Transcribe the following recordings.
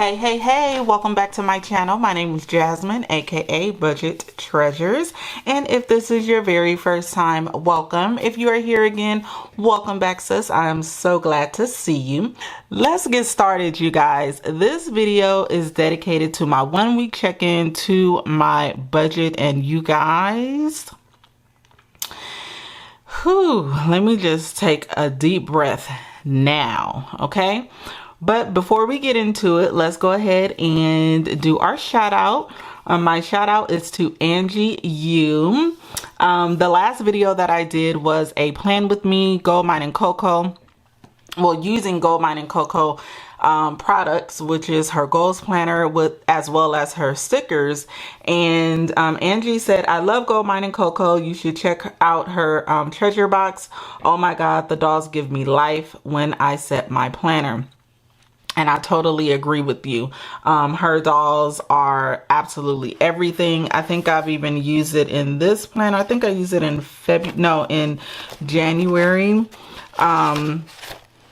Hey, welcome back to my channel. My name is Jasmine, aka Budget Treasures. And if this is your very first time, welcome. If you are here again, welcome back, sis. I am so glad to see you. Let's get started, you guys. This video is dedicated to my 1 week check-in to my budget, and you guys, let me just take a deep breath now, okay? But before we get into it, let's go ahead and do our shout out. My shout out is to Angie Yu. The last video that I did was a plan with me, Gold Mine and Cocoa. Well, using Gold Mine and Cocoa products, which is her goals planner as well as her stickers. And Angie said, I love Gold Mine and Cocoa. You should check out her treasure box. Oh my God, the dolls give me life when I set my planner. And I totally agree with you. Her dolls are absolutely everything. I think I've even used it in this plan. I think I used it in in January.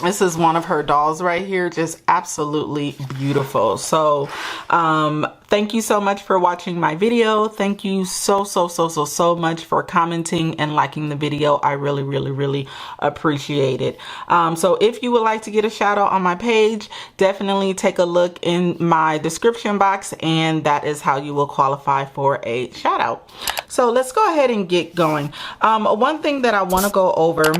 This is one of her dolls right here, just absolutely beautiful. So thank you so much for watching my video. Thank you so much for commenting and liking the video. I really appreciate it. So if you would like to get a shout out on my page, definitely take a look in my description box, and that is how you will qualify for a shout out. So let's go ahead and get going. One thing that I want to go over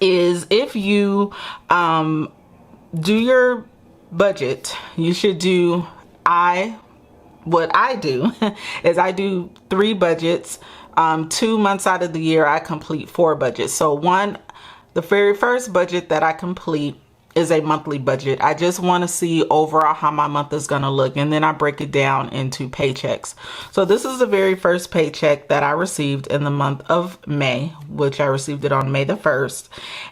is if you do your budget, you should do what I do is I do 3 budgets. 2 months out of the year I complete 4 budgets. So the very first budget that I complete is a monthly budget. I just want to see overall how my month is going to look, and then I break it down into paychecks. So this is the very first paycheck that I received in the month of May, which I received it on May the 1st.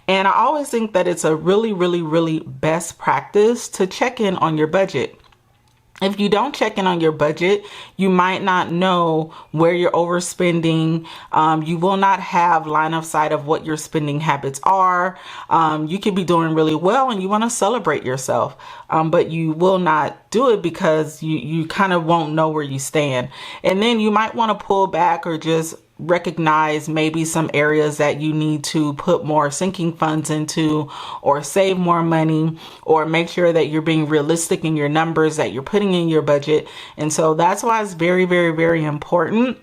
And I always think that it's a really best practice to check in on your budget. If you don't check in on your budget, you might not know where you're overspending. You will not have line of sight of what your spending habits are. You could be doing really well and you want to celebrate yourself, but you will not do it because you kind of won't know where you stand. And then you might want to pull back or just recognize maybe some areas that you need to put more sinking funds into, or save more money, or make sure that you're being realistic in your numbers that you're putting in your budget. And so that's why it's very important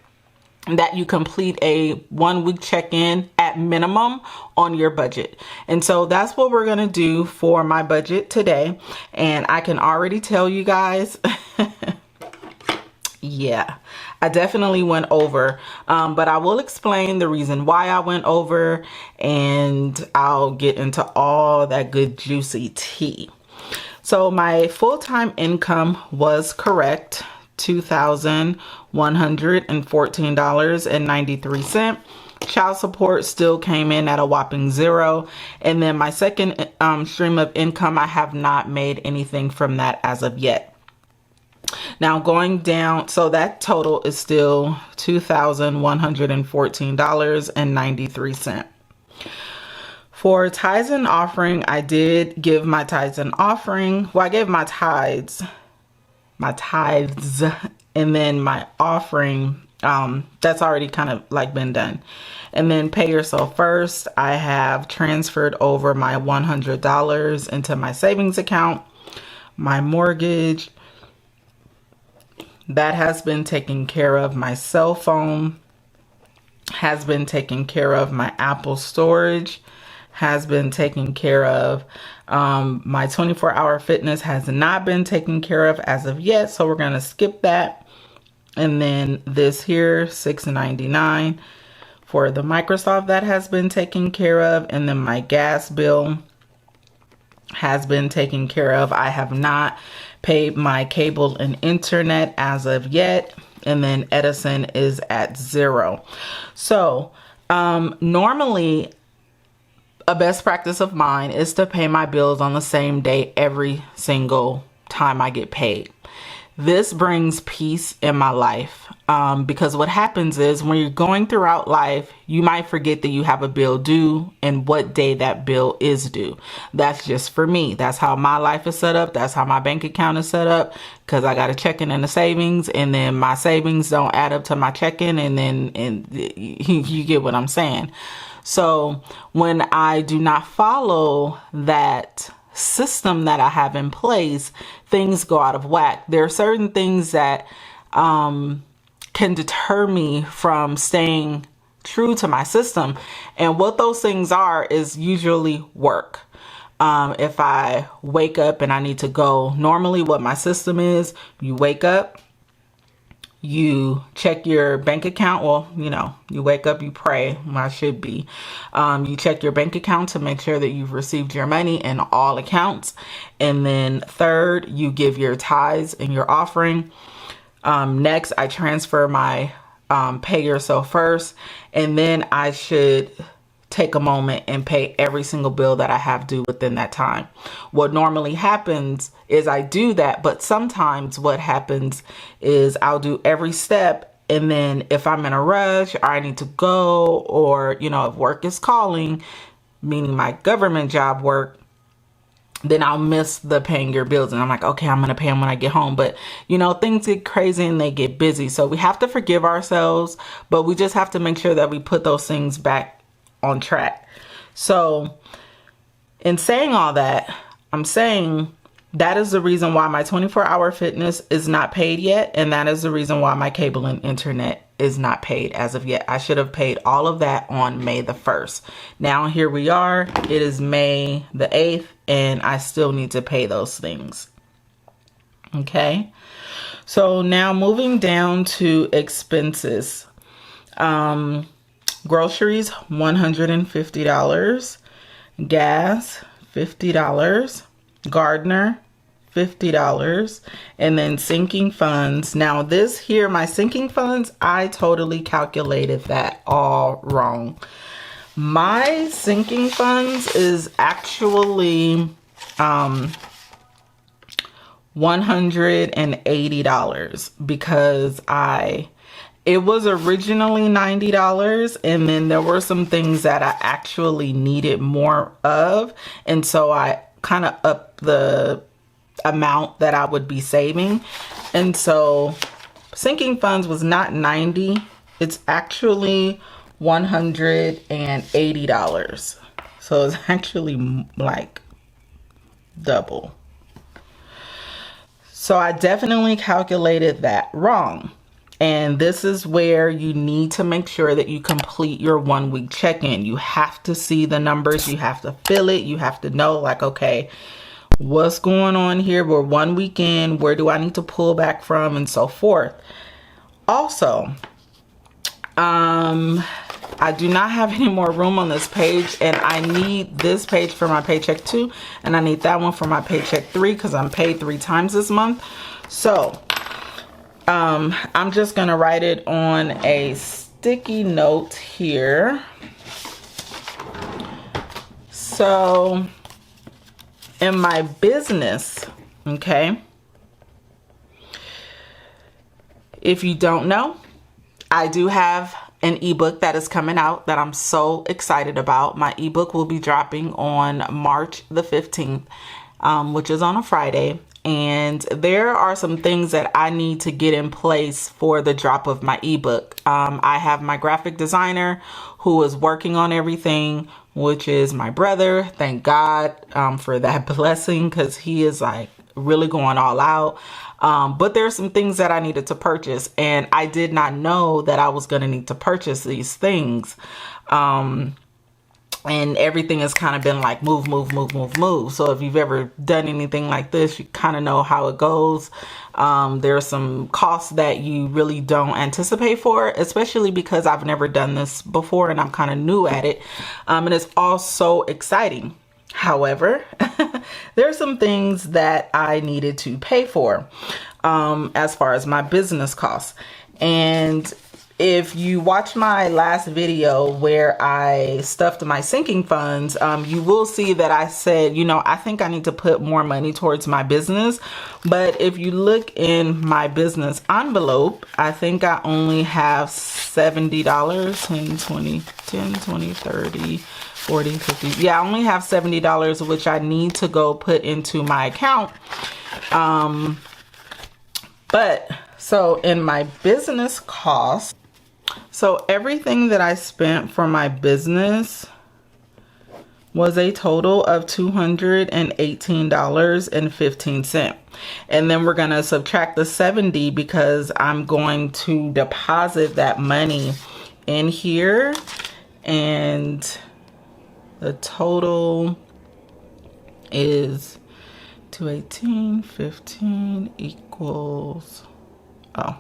that you complete a 1 week check-in at minimum on your budget. And so that's what we're going to do for my budget today. And I can already tell you guys, yeah, I definitely went over, but I will explain the reason why I went over, and I'll get into all that good juicy tea. So my full-time income was correct, $2,114.93. Child support still came in at a whopping 0. And then my second stream of income, I have not made anything from that as of yet. Now going down, so that total is still $2,114.93. For tithes and offering, I did give my tithes and offering. Well, I gave my tithes, and then my offering, that's already kind of like been done. And then pay yourself first, I have transferred over my $100 into my savings account. My mortgage, that has been taken care of. My cell phone has been taken care of. My Apple storage has been taken care of. My 24-hour fitness has not been taken care of as of yet, so we're going to skip that. And then this here, $6.99 for the Microsoft, that has been taken care of. And then my gas bill has been taken care of. I have not paid my cable and internet as of yet. And then Edison is at 0. So normally a best practice of mine is to pay my bills on the same day every single time I get paid. This brings peace in my life, because what happens is when you're going throughout life, you might forget that you have a bill due and what day that bill is due. That's just for me. That's how my life is set up. That's how my bank account is set up, because I got a checking and a savings, and then my savings don't add up to my checking, and you get what I'm saying. So when I do not follow that system that I have in place, things go out of whack. There are certain things that can deter me from staying true to my system. And what those things are is usually work. If I wake up and I need to go, normally what my system is, you wake up, you check your bank account. Well, you wake up, you pray. Well, I should be. You check your bank account to make sure that you've received your money in all accounts. And then third, you give your tithes and your offering. Next, I transfer my pay yourself first. And then I should take a moment and pay every single bill that I have due within that time. What normally happens is I do that, but sometimes what happens is I'll do every step, and then if I'm in a rush or I need to go, or if work is calling, meaning my government job work, then I'll miss the paying your bills, and I'm like, okay, I'm gonna pay them when I get home. But things get crazy and they get busy, so we have to forgive ourselves, but we just have to make sure that we put those things back on track. So in saying all that, I'm saying that is the reason why my 24-hour fitness is not paid yet. And that is the reason why my cable and internet is not paid as of yet. I should have paid all of that on May the 1st. Now here we are. It is May the 8th and I still need to pay those things. Okay. So now moving down to expenses. Groceries, $150. Gas, $50. Gardener, $50. And then sinking funds. Now this here, my sinking funds, I totally calculated that all wrong. My sinking funds is actually $180 because it was originally $90, and then there were some things that I actually needed more of, and so I kind of upped the amount that I would be saving. And so sinking funds was not $90, it's actually $180. So it's actually like double. So I definitely calculated that wrong. And this is where you need to make sure that you complete your 1 week check-in. You have to see the numbers. You have to feel it. You have to know, like, okay, what's going on here? We're 1 week in. Where do I need to pull back from, and so forth. Also, I do not have any more room on this page, and I need this page for my Paycheck 2, and I need that one for my Paycheck 3 because I'm paid 3 times this month. So I'm just gonna write it on a sticky note here. So in my business, okay, if you don't know, I do have an ebook that is coming out that I'm so excited about. My ebook will be dropping on March the 15th, which is on a Friday. And there are some things that I need to get in place for the drop of my ebook. I have my graphic designer who is working on everything, which is my brother. Thank God for that blessing, because he is like really going all out. But there's some things that I needed to purchase, and I did not know that I was going to need to purchase these things. And everything has kind of been like move. So if you've ever done anything like this, you kind of know how it goes. There are some costs that you really don't anticipate for, especially because I've never done this before and I'm kind of new at it. And it's all so exciting. However, there are some things that I needed to pay for as far as my business costs. And if you watch my last video where I stuffed my sinking funds, you will see that I said, you know, I think I need to put more money towards my business. But if you look in my business envelope, I think I only have $70, 10, 20, 10, 20, 30, 40, 50. Yeah, I only have $70, which I need to go put into my account. But so in my business cost, so everything that I spent for my business was a total of $218.15. And then we're going to subtract the 70 because I'm going to deposit that money in here, and the total is 218.15 equals, oh,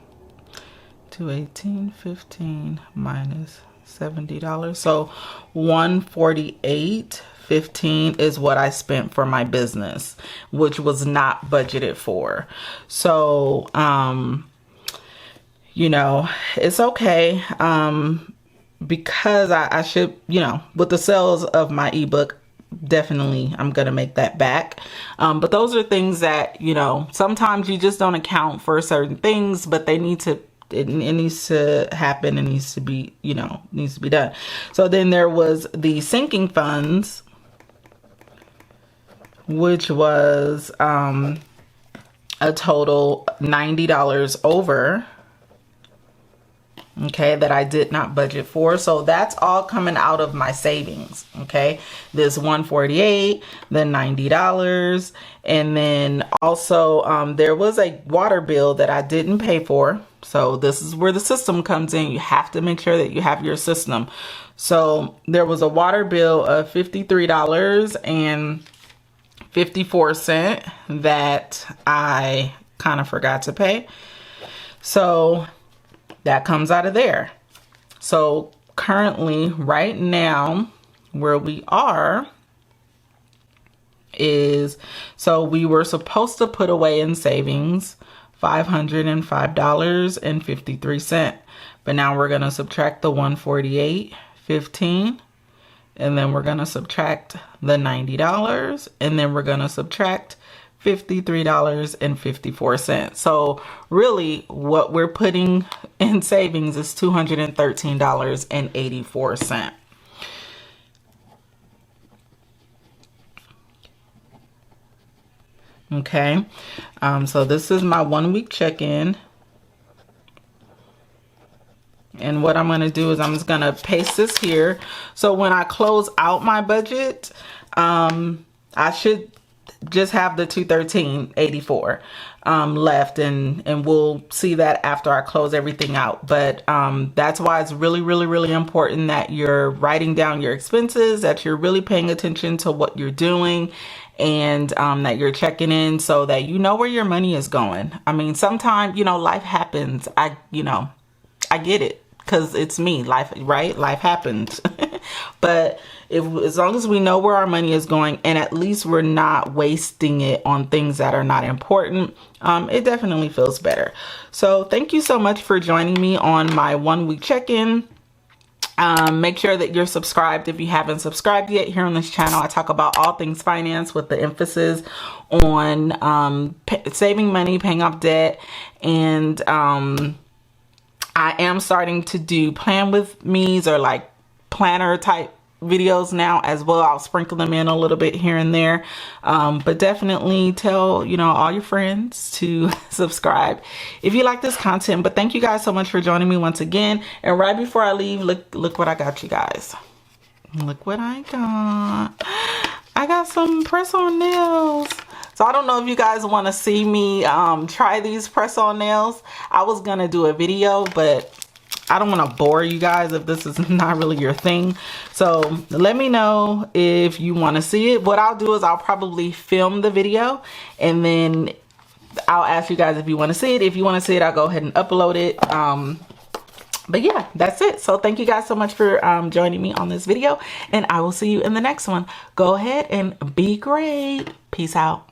218.15 minus $70. So $148.15 is what I spent for my business, which was not budgeted for. So, you know, it's okay. Because I should, you know, with the sales of my ebook, definitely I'm gonna make that back. But those are things that, you know, sometimes you just don't account for certain things, but they need to, it needs to happen. It needs to be, you know, needs to be done. So then there was the sinking funds, which was a total $90 over, okay, that I did not budget for. So that's all coming out of my savings. Okay, this 148, then $90, and then also there was a water bill that I didn't pay for. So this is where the system comes in. You have to make sure that you have your system. So there was a water bill of $53.54 that I kind of forgot to pay. So that comes out of there. So currently, right now, where we are is, so we were supposed to put away in savings $505.53. But now we're going to subtract the 148.15, and then we're going to subtract the $90, and then we're going to subtract $53.54. So really what we're putting in savings is $213.84. Okay, so this is my 1 week check-in. And what I'm going to do is I'm just going to paste this here. So when I close out my budget, I should just have the $213.84 left, and we'll see that after I close everything out. But that's why it's really important that you're writing down your expenses, that you're really paying attention to what you're doing, and that you're checking in so that you know where your money is going. I mean, sometimes, you know, life happens. I get it, because it's me. Life, right? Life happens. But as long as we know where our money is going, and at least we're not wasting it on things that are not important, it definitely feels better. So thank you so much for joining me on my 1 week check-in. Make sure that you're subscribed if you haven't subscribed yet. Here on this channel, I talk about all things finance with the emphasis on saving money, paying off debt, and I am starting to do plan with me's, or like planner type videos now as well. I'll sprinkle them in a little bit here and there, but definitely tell, you know, all your friends to subscribe if you like this content. But thank you guys so much for joining me once again. And right before I leave, look what I got you guys. Look what I got. I got some press-on nails. So I don't know if you guys want to see me try these press-on nails. I was gonna do a video, but I don't want to bore you guys if this is not really your thing. So let me know if you want to see it. What I'll do is I'll probably film the video, and then I'll ask you guys if you want to see it. If you want to see it, I'll go ahead and upload it. But yeah, that's it. So thank you guys so much for joining me on this video, and I will see you in the next one. Go ahead and be great. Peace out.